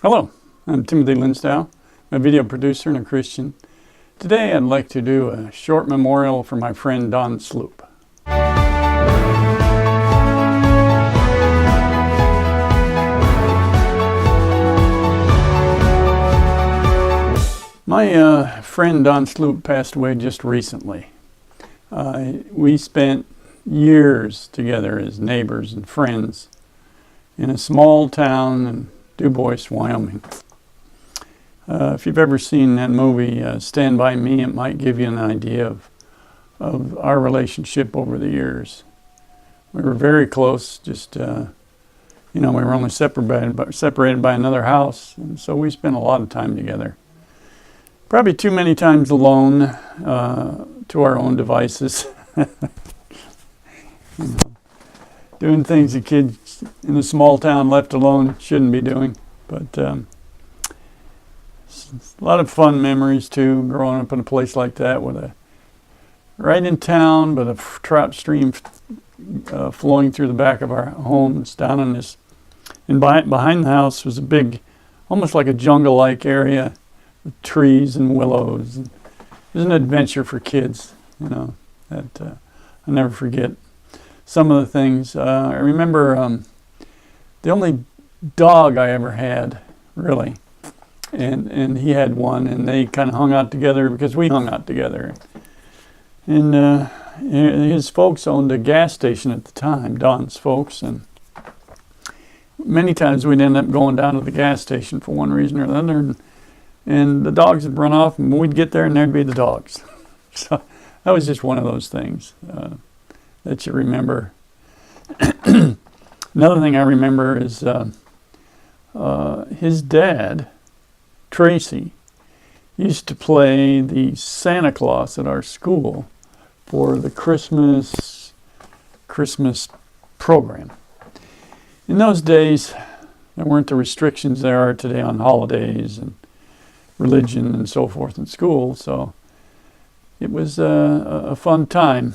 Hello, I'm Timothy Linsdau, a video producer and a Christian. Today I'd like to do a short memorial for my friend Donald Schlup. My friend Don Schlup passed away just recently. We spent years together as neighbors and friends in a small town in Du Bois, Wyoming. If you've ever seen that movie, Stand By Me, it might give you an idea of our relationship over the years. We were very close, just, we were only separated by another house, and so we spent a lot of time together. Probably too many times alone, to our own devices. Doing things that kids in a small town left alone shouldn't be doing. But a lot of fun memories too, growing up in a place like that with right in town, but a trout stream flowing through the back of our homes down in this. And behind the house was a big, almost like a jungle-like area with trees and willows. It was an adventure for kids, that I'll never forget. Some of the things, I remember the only dog I ever had, really, and he had one, and they kind of hung out together because we hung out together. And his folks owned a gas station at the time, Don's folks, and many times we'd end up going down to the gas station for one reason or another, and the dogs would run off, and we'd get there, and there'd be the dogs. So that was just one of those things that you remember. Another thing I remember is his dad, Tracy, used to play the Santa Claus at our school for the Christmas program. In those days, there weren't the restrictions there are today on holidays and religion and so forth in school, so it was a fun time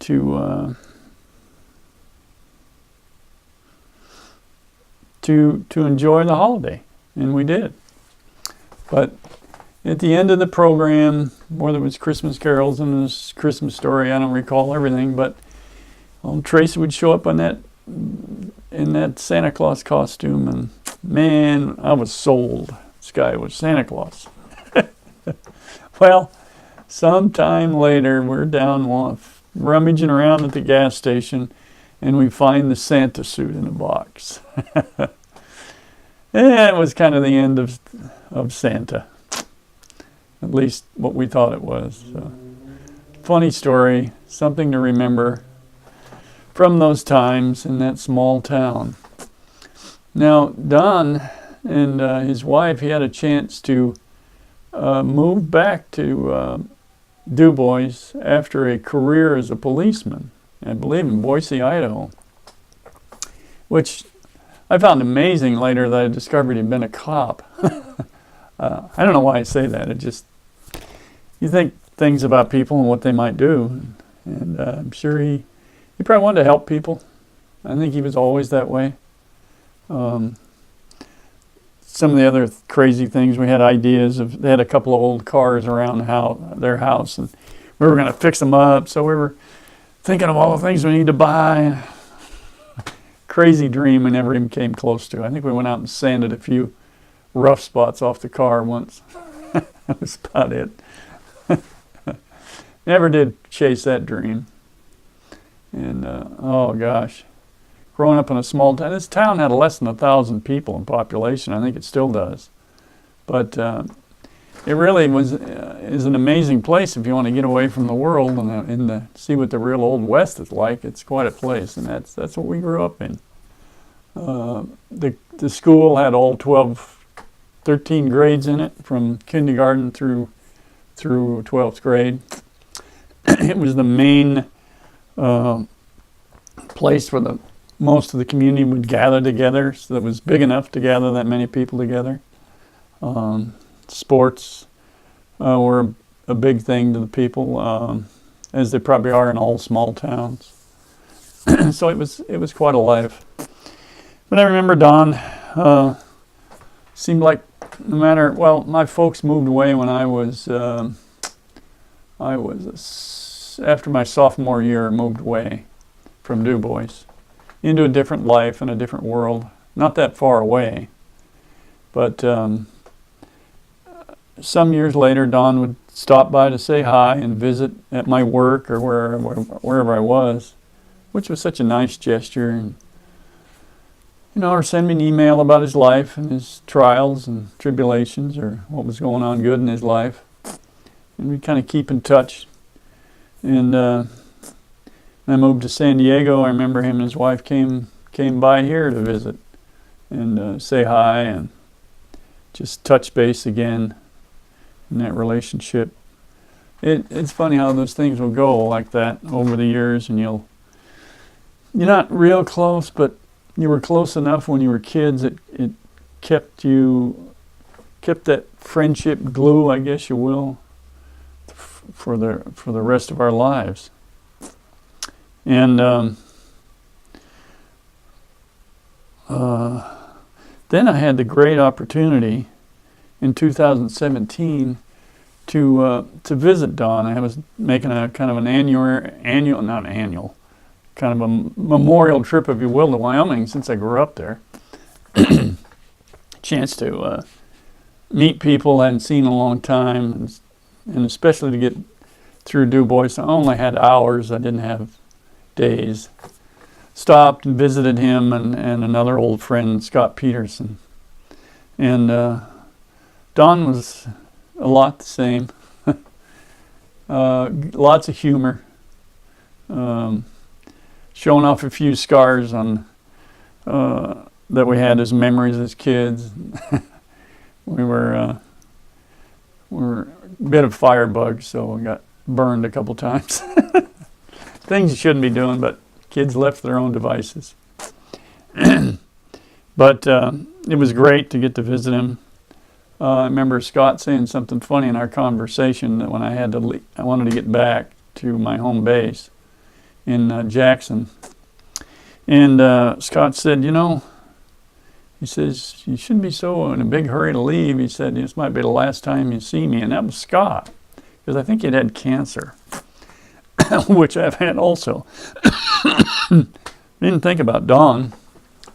to enjoy the holiday, and we did. But at the end of the program, whether it was Christmas carols and this Christmas story, I don't recall everything, but Tracy would show up in that Santa Claus costume, and man, I was sold. This guy was Santa Claus. Well, sometime later, we're down rummaging around at the gas station, and we find the Santa suit in a box. And it was kind of the end of Santa, at least what we thought it was. So, funny story, something to remember from those times in that small town. Now, Don and his wife, he had a chance to move back to Du Bois after a career as a policeman, I believe in Boise, Idaho, which I found amazing later that I discovered he'd been a cop. I don't know why I say that. You think things about people and what they might do, and I'm sure he probably wanted to help people. I think he was always that way. Some of the other crazy things, we had ideas of, they had a couple of old cars around their house, and we were going to fix them up, so we were thinking of all the things we need to buy. Crazy dream we never even came close to. I think we went out and sanded a few rough spots off the car once. That was about it. Never did chase that dream. And, oh gosh. Growing up in a small town, this town had less than 1,000 people in population. I think it still does. But it really is an amazing place if you want to get away from the world and see what the real Old West is like. It's quite a place, and that's what we grew up in. The school had all 13 grades in it, from kindergarten through 12th grade. It was the main place where most of the community would gather together, so it was big enough to gather that many people together. Sports were a big thing to the people, as they probably are in all small towns. So it was quite a life. But I remember Don seemed like no matter, well, my folks moved away when I was after my sophomore year, moved away from Du Bois into a different life and a different world, not that far away. But some years later, Don would stop by to say hi and visit at my work or wherever I was, which was such a nice gesture. And, or send me an email about his life and his trials and tribulations, or what was going on good in his life. And we kind of keep in touch. And I moved to San Diego. I remember him and his wife came by here to visit and say hi and just touch base again in that relationship. It's funny how those things will go like that over the years, and you're not real close, but you were close enough when you were kids. It kept that friendship glue, I guess you will, for the rest of our lives. And then I had the great opportunity in 2017 to visit Don. I was making a kind of an kind of a memorial trip, if you will, to Wyoming, since I grew up there. Chance to meet people I hadn't seen in a long time, and especially to get through Du Bois. I only had hours, I didn't have days. Stopped and visited him and another old friend, Scott Peterson. And Don was a lot the same. Lots of humor. Showing off a few scars on that we had as memories as kids. we were a bit of firebugs, so we got burned a couple times. Things you shouldn't be doing, but kids left their own devices. But it was great to get to visit him. I remember Scott saying something funny in our conversation that when I wanted to get back to my home base in Jackson. And Scott said, he says, you shouldn't be so in a big hurry to leave. He said, this might be the last time you see me. And that was Scott, because I think he'd had cancer, which I've had also. Didn't think about Don.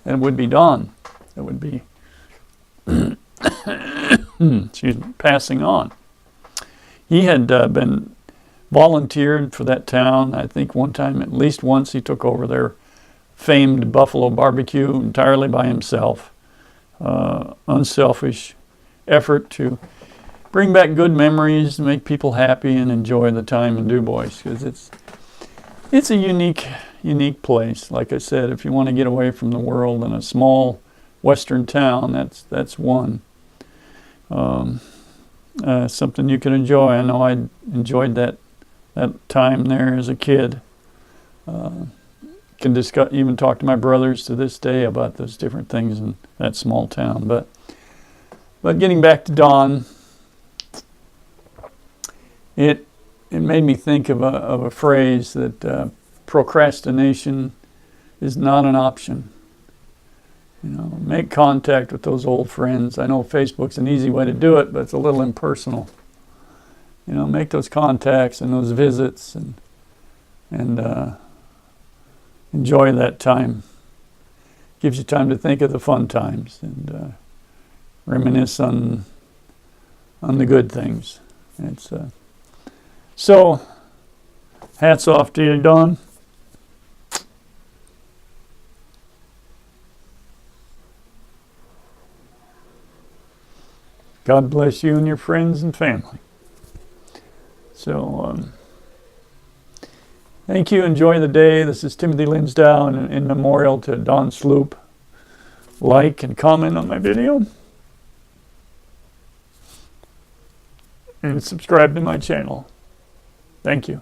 It would be Don. It would be excuse me, passing on. He had been volunteered for that town. I think one time, at least once, he took over their famed buffalo barbecue entirely by himself. Unselfish effort to bring back good memories, make people happy, and enjoy the time in Du Bois, because it's a unique place. Like I said, if you want to get away from the world in a small western town, that's one. Something you can enjoy. I know I enjoyed that time there as a kid. Can discuss, even talk to my brothers to this day about those different things in that small town. But getting back to Don, it made me think of a phrase that procrastination is not an option. Make contact with those old friends. I know Facebook's an easy way to do it, but it's a little impersonal. Make those contacts and those visits and enjoy that time. Gives you time to think of the fun times and reminisce on the good things. So, hats off to you, Don. God bless you and your friends and family. So, thank you. Enjoy the day. This is Timothy Linsdau in memorial to Don Schlup. Like and comment on my video. And subscribe to my channel. Thank you.